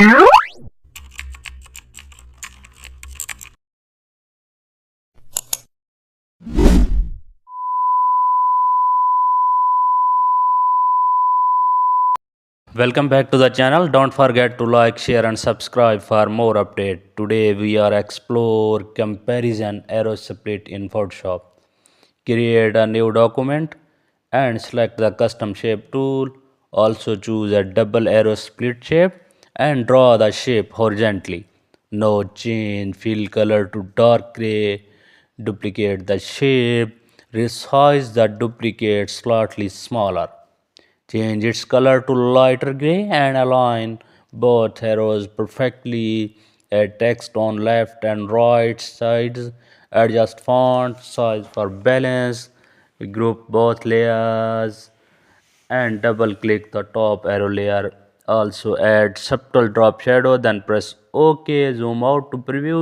Welcome back to the channel. Don't forget to like, share and subscribe for more update. Today we are explore comparison arrow split in Photoshop. Create a new document and select the custom shape tool. Also choose a double arrow split shape and draw the shape horizontally. No change, fill color to dark gray. Duplicate the shape. Resize the duplicate slightly smaller. Change its color to lighter gray and align both arrows perfectly. Add text on left and right sides. Adjust font size for balance. Group both layers and double click the top arrow layer. Also add subtle drop shadow, then press OK. Zoom out to preview.